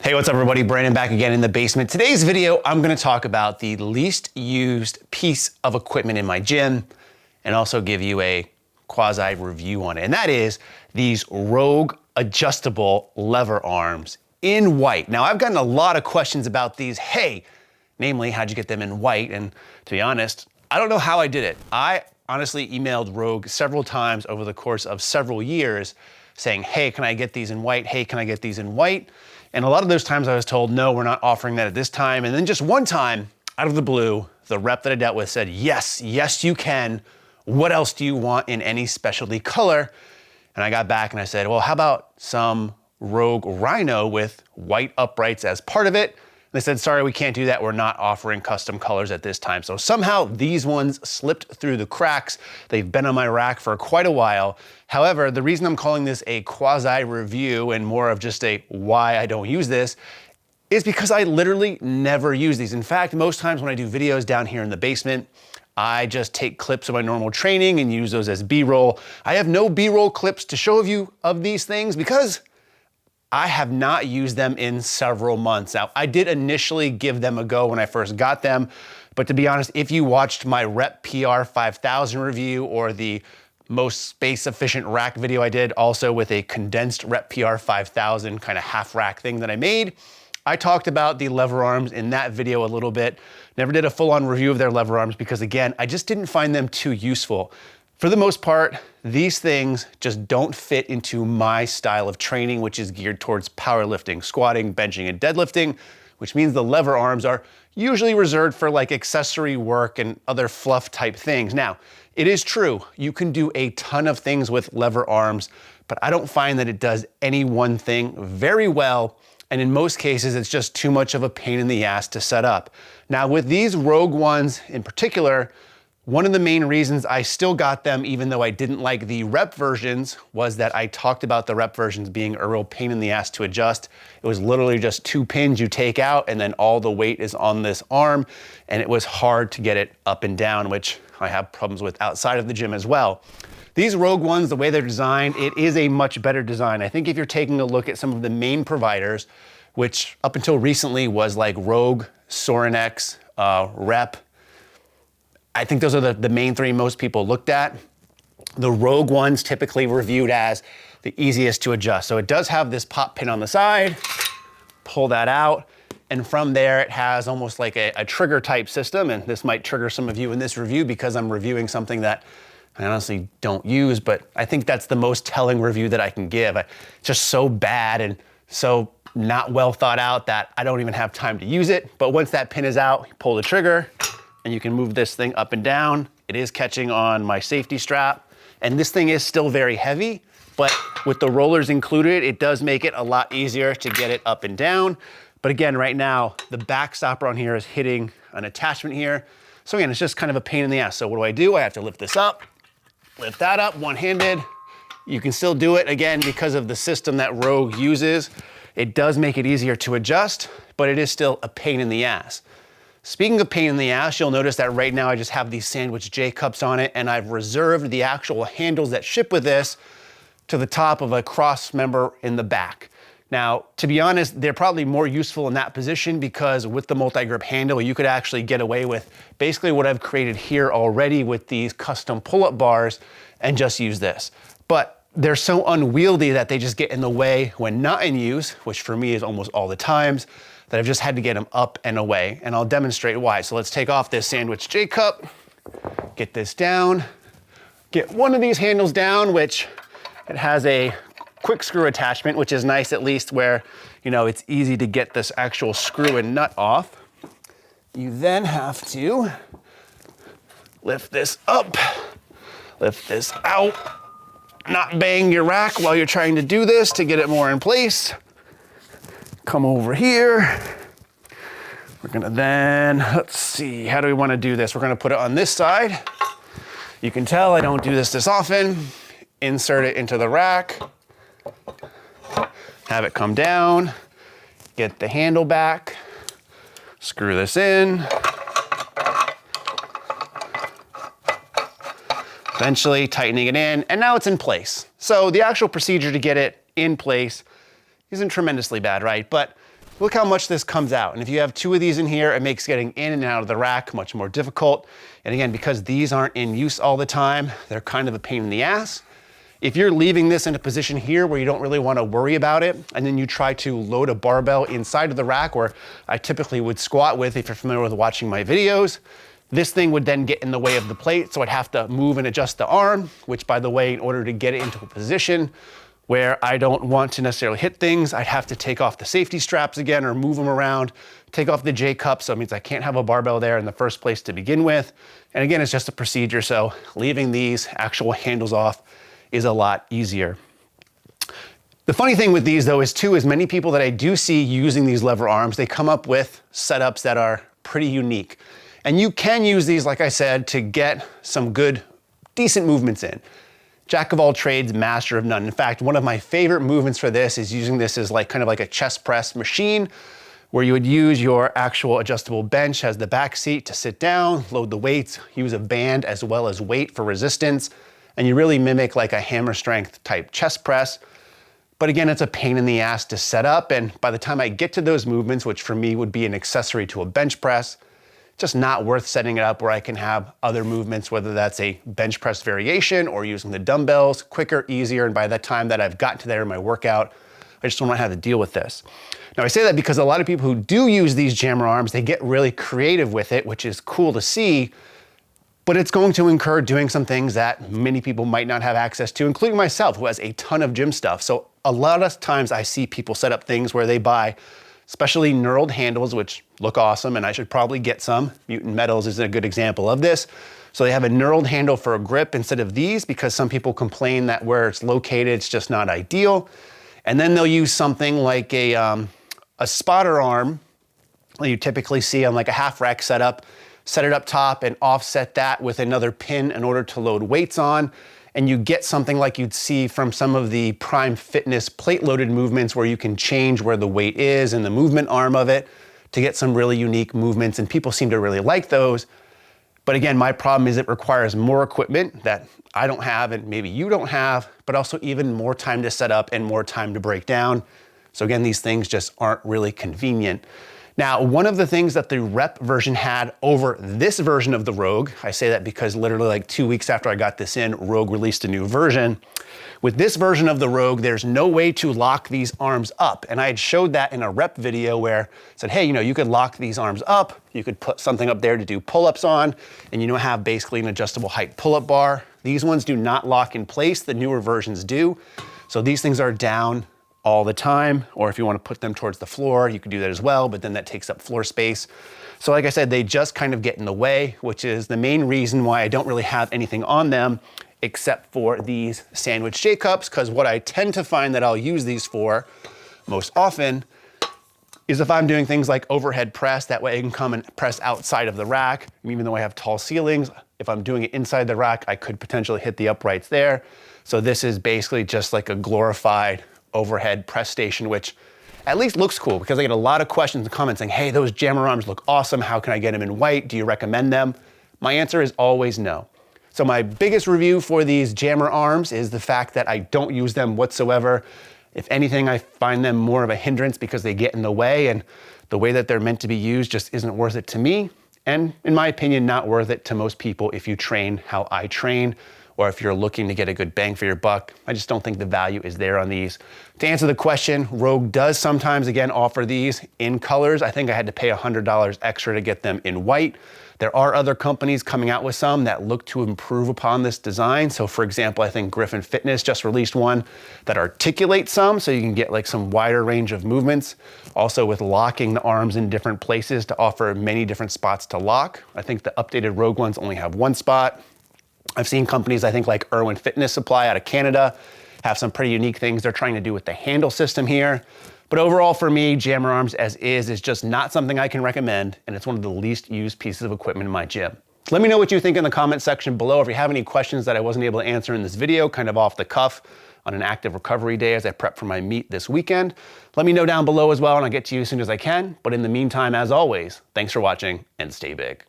Hey, what's up everybody? Brandon back again in the basement. Today's video, I'm gonna talk about the least used piece of equipment in my gym and also give you a quasi review on it. And that is these Rogue adjustable lever arms in white. Now, I've gotten a lot of questions about these. Hey, namely, how'd you get them in white? And to be honest, I don't know how I did it. I honestly emailed Rogue several times over the course of several years saying, hey, can I get these in white? Hey, can I get these in white? And a lot of those times I was told, no, we're not offering that at this time. And then just one time, out of the blue, the rep that I dealt with said, yes, you can. What else do you want in any specialty color? And I got back and I said, well, how about some Rogue Rhino with white uprights as part of it? And they said, sorry, we can't do that. We're not offering custom colors at this time. So somehow these ones slipped through the cracks. They've been on my rack for quite a while. However, the reason I'm calling this a quasi review and more of just a why I don't use this is because I literally never use these. In fact, most times when I do videos down here in the basement, I just take clips of my normal training and use those as B-roll. I have no B-roll clips to show you of these things because I have not used them in several months. Now, I did initially give them a go when I first got them, but to be honest, if you watched my Rep PR 5000 review or the most space efficient rack video I did, also with a condensed Rep PR 5000 kind of half rack thing that I made, I talked about the lever arms in that video a little bit. Never did a full-on review of their lever arms because again, I just didn't find them too useful. For the most part, these things just don't fit into my style of training, which is geared towards powerlifting, squatting, benching, and deadlifting, which means the lever arms are usually reserved for like accessory work and other fluff type things. Now, it is true, you can do a ton of things with lever arms, but I don't find that it does any one thing very well. And in most cases, it's just too much of a pain in the ass to set up. Now, with these Rogue ones in particular, one of the main reasons I still got them, even though I didn't like the rep versions, was that I talked about the rep versions being a real pain in the ass to adjust. It was literally just 2 pins you take out and then all the weight is on this arm. And it was hard to get it up and down, which I have problems with outside of the gym as well. These Rogue ones, the way they're designed, it is a much better design. I think if you're taking a look at some of the main providers, which up until recently was like Rogue, Sorinex, Rep, I think those are the main three most people looked at. The Rogue ones typically reviewed as the easiest to adjust. So it does have this pop pin on the side, pull that out, and from there it has almost like a trigger type system, and this might trigger some of you in this review because I'm reviewing something that I honestly don't use, but I think that's the most telling review that I can give. It's just so bad and so not well thought out that I don't even have time to use it. But once that pin is out, you pull the trigger, and you can move this thing up and down. It is catching on my safety strap. And this thing is still very heavy, but with the rollers included, it does make it a lot easier to get it up and down. But again, right now, the back stopper on here is hitting an attachment here. So again, it's just kind of a pain in the ass. So what do? I have to lift this up, lift that up one-handed. You can still do it, again, because of the system that Rogue uses. It does make it easier to adjust, but it is still a pain in the ass. Speaking of pain in the ass, you'll notice that right now I just have these Sandwich J cups on it, and I've reserved the actual handles that ship with this to the top of a cross member in the back. Now, to be honest, they're probably more useful in that position because with the multi-grip handle, you could actually get away with basically what I've created here already with these custom pull-up bars and just use this. But they're so unwieldy that they just get in the way when not in use, which for me is almost all the times, that I've just had to get them up and away, and I'll demonstrate why. So let's take off this Sandwich J cup, get this down, get one of these handles down, which it has a quick screw attachment, which is nice at least where, you know, it's easy to get this actual screw and nut off. You then have to lift this up, lift this out, not bang your rack while you're trying to do this to get it more in place. Come over here. We're gonna then, let's see, how do we wanna do this? We're gonna put it on this side. You can tell I don't do this often. Insert it into the rack. Have it come down. Get the handle back. Screw this in. Eventually tightening it in, and now it's in place. So the actual procedure to get it in place isn't tremendously bad, right? But Look how much this comes out. And if you have 2 of these in here, it makes getting in and out of the rack much more difficult. And again, because these aren't in use all the time, they're kind of a pain in the ass. If you're leaving this in a position here where you don't really want to worry about it, and then you try to load a barbell inside of the rack where I typically would squat with, if you're familiar with watching my videos, this thing would then get in the way of the plate. So I'd have to move and adjust the arm, which, by the way, in order to get it into a position where I don't want to necessarily hit things, I'd have to take off the safety straps again or move them around, take off the J-cup, so it means I can't have a barbell there in the first place to begin with. And again, it's just a procedure, so leaving these actual handles off is a lot easier. The funny thing with these though is many people that I do see using these lever arms, they come up with setups that are pretty unique. And you can use these, like I said, to get some good, decent movements in. Jack of all trades, master of none. In fact, one of my favorite movements for this is using this as kind of like a chest press machine, where you would use your actual adjustable bench as the back seat to sit down, load the weights, use a band as well as weight for resistance, and you really mimic like a hammer strength type chest press. But again, it's a pain in the ass to set up, and by the time I get to those movements, which for me would be an accessory to a bench press, just not worth setting it up where I can have other movements, whether that's a bench press variation or using the dumbbells quicker, easier. And by the time that I've gotten to there in my workout, I just don't want to have to deal with this. Now I say that because a lot of people who do use these jammer arms, they get really creative with it, which is cool to see, but it's going to incur doing some things that many people might not have access to, including myself, who has a ton of gym stuff. So a lot of times I see people set up things where they buy especially knurled handles, which look awesome, and I should probably get some. Mutant Metals is a good example of this. So they have a knurled handle for a grip instead of these, because some people complain that where it's located, it's just not ideal. And then they'll use something like a spotter arm that you typically see on like a half rack setup, set it up top and offset that with another pin in order to load weights on. And you get something like you'd see from some of the Prime Fitness plate-loaded movements, where you can change where the weight is in the movement arm of it to get some really unique movements, and people seem to really like those. But again, my problem is it requires more equipment that I don't have and maybe you don't have, but also even more time to set up and more time to break down. So again, these things just aren't really convenient. Now, one of the things that the Rep version had over this version of the Rogue, I say that because literally like 2 weeks after I got this in, Rogue released a new version. With this version of the Rogue, there's no way to lock these arms up. And I had showed that in a Rep video where I said, hey, you could lock these arms up, you could put something up there to do pull-ups on, and have basically an adjustable height pull-up bar. These ones do not lock in place, the newer versions do. So these things are down all the time, or if you want to put them towards the floor, you could do that as well, but then that takes up floor space. So like I said, they just kind of get in the way, which is the main reason why I don't really have anything on them except for these sandwich J-cups, because what I tend to find that I'll use these for most often is if I'm doing things like overhead press. That way I can come and press outside of the rack. And even though I have tall ceilings, if I'm doing it inside the rack, I could potentially hit the uprights there. So this is basically just like a glorified overhead press station, which at least looks cool, because I get a lot of questions and comments saying, hey, those jammer arms look awesome. How can I get them in white? Do you recommend them? My answer is always no. So my biggest review for these jammer arms is the fact that I don't use them whatsoever. If anything, I find them more of a hindrance because they get in the way, and the way that they're meant to be used just isn't worth it to me. And in my opinion, not worth it to most people if you train how I train, or if you're looking to get a good bang for your buck. I just don't think the value is there on these. To answer the question, Rogue does sometimes, again, offer these in colors. I think I had to pay $100 extra to get them in white. There are other companies coming out with some that look to improve upon this design. So for example, I think Griffin Fitness just released one that articulates some, so you can get like some wider range of movements. Also with locking the arms in different places to offer many different spots to lock. I think the updated Rogue ones only have one spot. I've seen companies, I think like Irwin Fitness Supply out of Canada, have some pretty unique things they're trying to do with the handle system here. But overall for me, jammer arms as is just not something I can recommend, and it's one of the least used pieces of equipment in my gym. Let me know what you think in the comment section below. If you have any questions that I wasn't able to answer in this video, kind of off the cuff on an active recovery day as I prep for my meet this weekend, let me know down below as well, and I'll get to you as soon as I can. But in the meantime, as always, thanks for watching and stay big.